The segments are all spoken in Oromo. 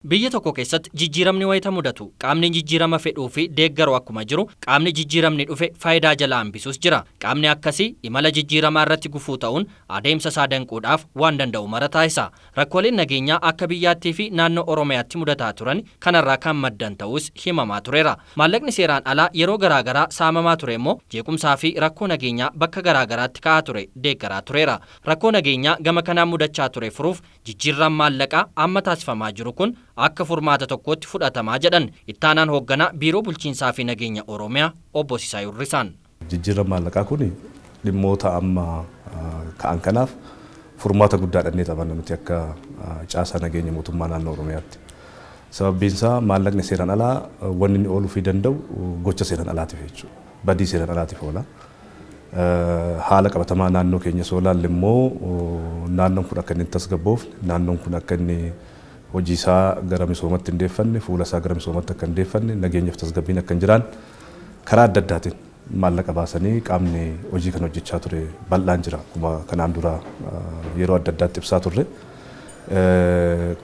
Biyya tokko keessatti jijjiiramni wayita mudatu qaamni jijjiirama fedhuu fi deeggaru akkuma jiru qaamni jijjiiramni dhufe faayidaa jala hambisuus jira. Qaamni akkasii imala jijjiiramaa irratti gufuu ta'uun adeemsa isaa danquudhaaf waan danda'u mara taasisa. Rakkooleen nageenyaa akka biyyaattii fi naannoo Oromiyaatti mudataa turan kanarraa kan maddan ta'us himamaa tureera. Maallaqni seeraan alaa yeroo garaagaraa saamamaa ture immoo jeequmsaa fi rakkoo nageenyaa bakka garaagaraatti ka'aa ture deeggaraa tureera. Rakkoo nageenyaa gama kanaan mudachaa ture furuuf jijjiirraan maallaqaa amma taasifamaa jiru kun akka furmaata tokkotti fudhatamaa jedhan ittaanaan hoogganaa biiroo bulchiinsaa fi nageenya Oromiyaa obbo Sisaayuu Hirrisaan. Jijjiirraan maallaqaa kun dhimmoota amma ka'an kanaaf furmaata guddaa dhannee taphanna nuti akka caasaa nageenya mootummaa naannoo Oromiyaatti. Sababbiin isaa maallaqni seeraan alaa wanni inni ooluu fi danda'u gocha seeraan alaatiif jechuudha. Badii seeraan alaatiif oola. Haala qabatamaa naannoo keenya soo ilaalle immoo naannoon kun akka inni tasgabboofne naannoon kun akka inni hojii isaa gara misoomatti hin deeffanne fuula isaa gara misoomatti akka hin deeffanne nageenyaaf tasgabbiin akka hin jiraan karaa adda addaatiin maallaqa baasanii qaamni hojii kan hojjechaa ture bal'aan jira akkuma kanaan dura yeroo adda addaatti ibsaa turre.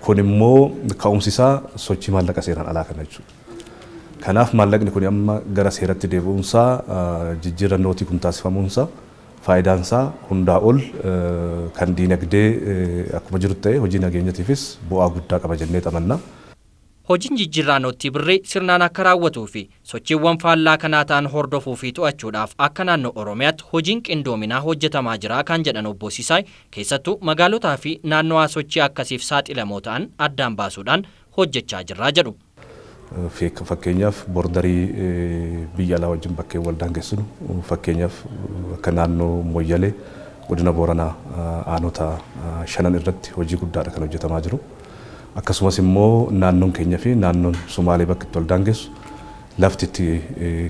Kun immoo ka'umsi isaa sochii maallaqa seeraan alaa kana jechuudha. Kanaaf maallaqni kun amma gara seeratti deebi'uunsaa jijjiirannootii kun taasifamuunsaa faayidaan isaa hundaa ol kan diinagdee akkuma jiru ta'e hojii nageenyatiifis bu'aa guddaa qaba jennee amanna. Hojiin jijjiirraanootti birrii sirnaan akka raawwatuu fi sochiiwwan faallaa kanaa ta'an hordofuu fi to'achuudhaaf akka naannoo Oromiyaatti hojiin qindoominaa hojjetamaa jira kan jedhan obbo Sisaay keessattuu magaalotaa fi naannoo sochii akkasiif saaxilamoo ta'an addaan baasuudhaan hojjechaa jirraa jedhu. Fakkeenyaaf boordarii biyya alaa wajjin bakkee wal daangessinu fakkeenyaaf akka naannoo Moyyalee godina Booranaa aanota 5 irratti hojii guddaadha kan hojjetamaa jiru. Akkasumas immoo naannoon keenya fi naannoon Sumaalee bakka itti wal daangessu lafti itti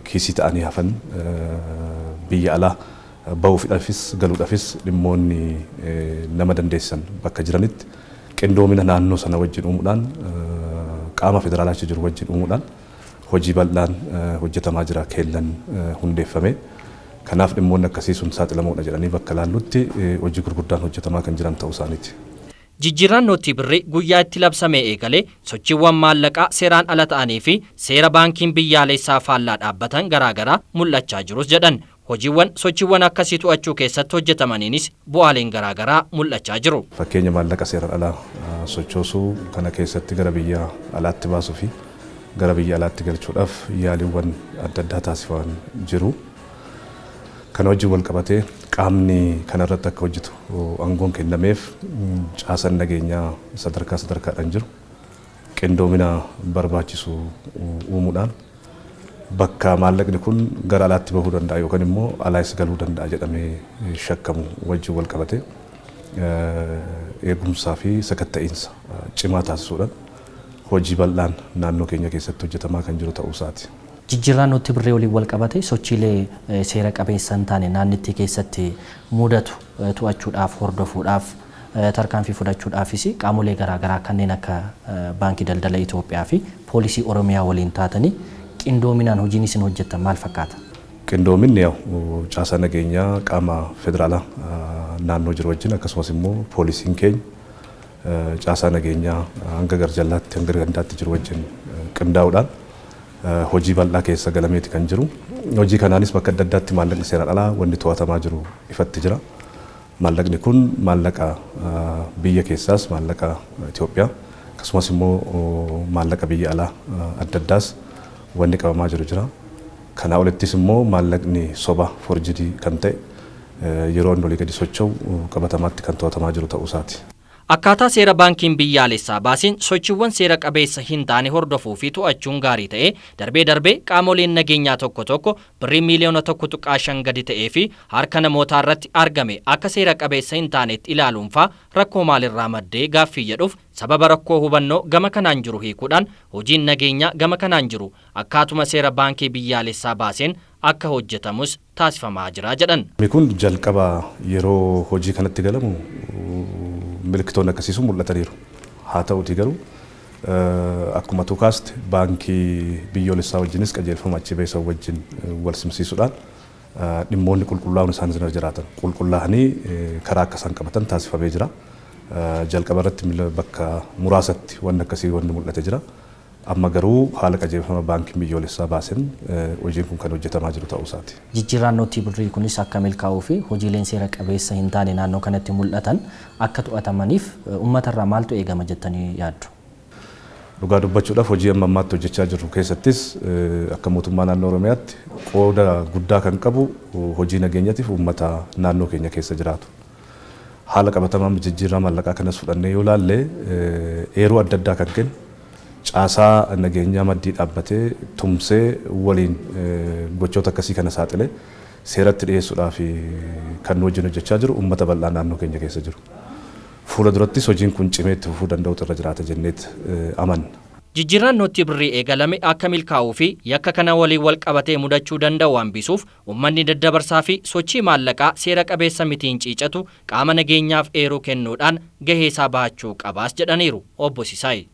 kiisii ta'anii hafan biyya alaa bahuudhaafis galuudhaafis dhimmoonni nama dandeessisan bakka jiranitti qindoomina naannoo sana wajjin uumuudhaan qaama federaalaa jiru wajjin uumuudhaan hojii bal'aan hojjetamaa jira keellan hundeeffame. Kanaaf dhimmoonni akkasii sun saaxilamoodha jedhanii bakka laallutti hojii gurguddaan hojjetamaa kan jiran ta'uu isaaniiti. Jijjiirraanootti birrii guyyaa itti labsamee eegalee sochiiwwan maallaqaa seeraan ala ta'anii fi seera baankiin biyyaalessaa faallaa dhaabbatan garaagaraa mul'achaa jirus jedhan. Hojiiwwan sochiiwwan akkasii to'achuu keessatti hojjetamaniinis bu'aaleen garaagaraa mul'achaa jiru. Fakkeenya maallaqa seeraan alaa sochoosuu kana keessatti gara biyya alaatti baasuu fi gara biyya alaatti galchuudhaaf yaaliiwwan adda addaa taasifaman jiru. Kana wajjin wal qabatee qaamni kanarratti akka hojjetu aangoon kennameef caasaan nageenyaa sadarkaadhaan jiru qindoomina barbaachisu uumuudhaan bakka maallaqni kun gara alaatti bahuu danda'a yookaan immoo alaas galuu danda'a jedhamee shakkamu wajjin wal qabatee eegumsaa fi sakatta'iinsa cimaa taasisuudhaan hojii bal'aan naannoo keenya keessatti hojjetamaa kan jiru ta'uu isaati. Jijjiirraanootti birrii waliin wal qabate sochiilee seera qabeessa hin taane naannittii keessatti mudatu to'achuudhaaf hordofuudhaaf tarkaanfii fudhachuudhaafis qaamolee garaagaraa kanneen akka baankii daldala Itoophiyaa fi poolisii Oromiyaa waliin taatanii qindoominaan hojiin isin hojjettan maal fakkaata? Qindoominni caasaa nageenyaa qaama federaalaa naannoo jiru wajjin akkasumas immoo poolisiin keenya caasaa nageenyaa hanga garjallaatti hanga gandaatti jiru wajjin qindaa'uudhaan hojii bal'aa keessa galameeti kan jiru. Hojii kanaanis bakka adda addaatti maallaqni seeraan alaa wanni to'atamaa jiru ifatti jira. Maallaqni kun maallaqa biyya keessaas maallaqa Itoophiyaa akkasumas immoo maallaqa biyya alaa adda addaas wanni qabamaa jiru jira. Kana olittis immoo maallaqni soba forjidii kan ta'e yeroo inni olii gadi socho'u qabatamaatti kan to'atamaa jiru ta'uu isaati. Akkaataa seera baankiin biyyaalessaa baasiin sochiiwwan seera qabeessa hin taane hordofuu fi to'achuun gaarii ta'ee darbee qaamoleen nageenyaa tokko birrii miliyoona 1.5 gadi ta'ee fi harka namootaa irratti argame akka seera qabeessa hin taanetti ilaaluunfaa rakkoo maalirraa maddee gaaffii jedhuuf sababa rakkoo hubannoo gama kanaan jiru hiikuudhaan hojiin nageenyaa gama kanaan jiru akkaatuma seera baankii biyyaalessaa baaseen akka hojjetamus taasifamaa jira jedhan. Kun jalqaba yeroo hojii kanatti galamu milkitoonni akkasiisu mul'ataniiru. Haa ta'uutii garuu akkuma tuqaaste baankii biyyoolessaa wajjinis qajeelfama achi beessa wajjin wal simsiisuudhaan dhimmoonni qulqullaa'uun isaan irra jiraatan qulqullaa'anii karaa akka isaan qabatan taasifamee jira. jalqaba irratti bakka muraasatti wanni akkasii wanni mul'ate jira. Amma garuu haala qajeelfama baankiin biyyoolessaa baasen hojiin kun kan hojjetamaa jiru ta'uu isaati. Jijjiirraan nootii birrii kunis akka milkaa'uu fi hojiileen seera qabeessa hin taane naannoo kanatti mul'atan akka to'atamaniif uummatarraa maaltu eegama jettanii yaaddu? Dhugaa dubbachuudhaaf hojii amma ammaatti hojjechaa jirru keessattis akka mootummaa naannoo Oromiyaatti qooda guddaa kan qabu hojii nageenyaatiif uummata naannoo keenya keessa jiraatu. Haala qabatamaa jijjiirraa maallaqaa kanas fudhannee yoo ilaalle eeruu adda addaa kan kennu caasaa nageenyaa maddii dhaabbatee tumsee waliin gochoota akkasii kana saaxilee seeratti dhiyeessuudhaaf kan wajjin hojjechaa jiru uummata bal'aa naannoo keenya keessa jiru. Fuula durattis hojiin kun cimee itti fufuu danda'utu irra jiraata jenneet amanna. Jijjiirraan nootii birrii eegalame akka milkaa'uu fi yakka kana waliin wal qabatee mudachuu danda'u hambisuuf uummanni daddabarsaa fi sochii maallaqaa seera qabeessa mitiin ciicatu qaama nageenyaaf eeruu kennuudhaan gahee isaa bahachuu qabaas jedhaniiru obbo Sisaay.